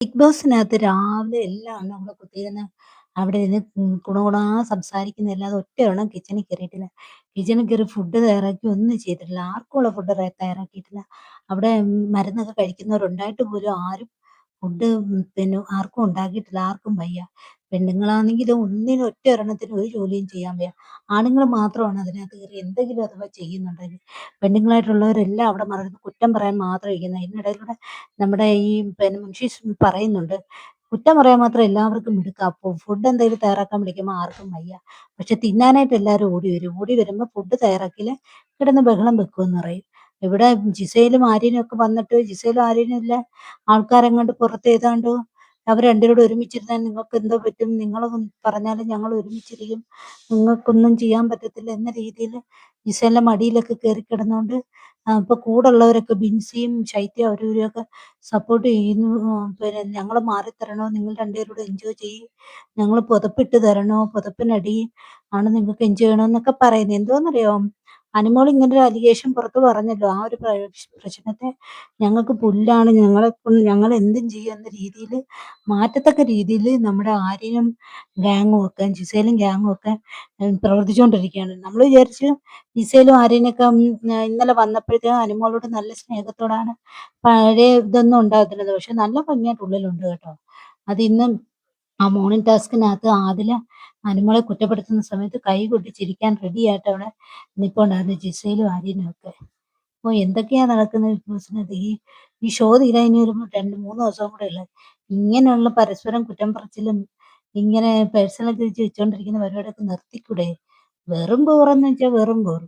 Big ബോസിനകത്ത് രാവിലെ എല്ലാം അവിടെ കുത്തിയിരുന്ന് അവിടെ ഇരുന്ന് ഗുണഗുണാ സംസാരിക്കുന്നതല്ലാതെ ഒറ്റയൊരെണ്ണം കിച്ചണിൽ കയറിയിട്ടില്ല. കിച്ചണിൽ കയറി ഫുഡ് തയ്യാറാക്കി ഒന്നും ചെയ്തിട്ടില്ല. ആർക്കുമുള്ള ഫുഡ് തയ്യാറാക്കിയിട്ടില്ല. അവിടെ മരുന്നൊക്കെ കഴിക്കുന്നവരുണ്ടായിട്ട് പോലും ആരും ഫുഡ് പിന്നെ ആർക്കും ഉണ്ടാക്കിയിട്ടില്ല. ആർക്കും വയ്യ. പെണ്ണുങ്ങളാണെങ്കിലോ ഒന്നിനും ഒറ്റയൊരെണ്ണത്തിനും ഒരു ജോലിയും ചെയ്യാൻ വയ്യ. ആണുങ്ങൾ മാത്രമാണ് അതിനകത്ത് കയറി എന്തെങ്കിലും അഥവാ ചെയ്യുന്നുണ്ടെങ്കിൽ പെണ്ണുങ്ങളായിട്ടുള്ളവരെല്ലാം അവിടെ മറിഞ്ഞ് കുറ്റം പറയാൻ മാത്രം ഇരിക്കുന്നത്. ഇതിനിടയിലൂടെ നമ്മുടെ ഈ മുൻഷി പറയുന്നുണ്ട്. കുറ്റം പറയാൻ മാത്രം എല്ലാവർക്കും മിടുക്കാ. ഫുഡ് എന്തെങ്കിലും തയ്യാറാക്കാൻ വിളിക്കുമ്പോൾ ആർക്കും വയ്യ. പക്ഷെ തിന്നാനായിട്ട് എല്ലാവരും ഓടി വരും. ഓടി വരുമ്പോൾ ഫുഡ് തയ്യാറാക്കിയില്ല കിടന്ന് ബഹളം വെക്കുമെന്ന് പറയും. ഇവിടെ ജിസയിലും ആര്യനും ഒക്കെ വന്നിട്ട് ജിസയിലും ആര്യനും ഇല്ല ആൾക്കാരെങ്ങാണ്ട് പുറത്ത് ഏതാണ്ട് അവർ രണ്ടുപേരും ഒരുമിച്ചിരുന്നാൽ നിങ്ങൾക്ക് എന്തോ പറ്റും, നിങ്ങൾ പറഞ്ഞാലും ഞങ്ങൾ ഒരുമിച്ചിരിക്കും, നിങ്ങൾക്കൊന്നും ചെയ്യാൻ പറ്റത്തില്ല എന്ന രീതിയിൽ ജിസേലിന്റെ മടിയിലൊക്കെ കയറി കിടന്നുകൊണ്ട് ഇപ്പൊ കൂടെ ഉള്ളവരൊക്കെ ബിൻസിയും ശൈത്യം അവരും ഇവരെയൊക്കെ സപ്പോർട്ട് ചെയ്യുന്നു. പിന്നെ ഞങ്ങൾ മാറിത്തരണോ, നിങ്ങൾ രണ്ടുപേരും കൂടെ എൻജോയ് ചെയ്യും, ഞങ്ങൾ പുതപ്പിട്ട് തരണോ, പുതപ്പിനടി ആണ് നിങ്ങൾക്ക് എൻജോയ് ചെയ്യണമെന്നൊക്കെ പറയുന്നത്. എന്തോന്നറിയോ, അനുമോൾ ഇങ്ങനെ ഒരു അലിഗേഷൻ പുറത്ത് പറഞ്ഞല്ലോ. ആ ഒരു പ്രശ്നത്തെ ഞങ്ങൾക്ക് പുല്ലാണ്, ഞങ്ങൾ എന്തും ചെയ്യും എന്ന രീതിയിൽ മാറ്റത്തക്ക രീതിയിൽ നമ്മുടെ ആര്യനും ഗ്യാങ്ങും ഒക്കെ ജിസേലും ഗ്യാങ്ങും ഒക്കെ പ്രവർത്തിച്ചുകൊണ്ടിരിക്കുകയാണ്. നമ്മൾ വിചാരിച്ചു ജിസേലും ആര്യനൊക്കെ ഇന്നലെ വന്നപ്പോഴത്തേക്കും അനുമോളോട് നല്ല സ്നേഹത്തോടാണ്, പഴയ ഇതൊന്നും ഉണ്ടാകത്തില്ലത്. പക്ഷെ നല്ല ഭംഗിയായിട്ട് ഉള്ളിലുണ്ട് കേട്ടോ. അത് ഇന്ന് ആ മോർണിംഗ് ടാസ്കിനകത്ത് ആദില അനുമോളെ കുറ്റപ്പെടുത്തുന്ന സമയത്ത് കൈ കൊട്ടി ചിരിക്കാൻ റെഡി ആയിട്ട് അവിടെ നിൽപ്പുണ്ടായിരുന്നു ജിസയിലും ആര്യനും ഒക്കെ. അപ്പോൾ എന്തൊക്കെയാ നടക്കുന്നത് ബിഗ് ബോസിനകത്ത്? ഈ ഷോ തീരാൻ ഇനി ഒരു 2-3 ദിവസം കൂടെ ഉള്ളത്. ഇങ്ങനെയുള്ള പരസ്പരം കുറ്റം പറച്ചിലും ഇങ്ങനെ പേഴ്സണൽ വെച്ചുകൊണ്ടിരിക്കുന്ന പരിപാടിയൊക്കെ നിർത്തിക്കൂടെ? വെറും ബോറെന്ന് വെച്ചാൽ വെറും ബോർ.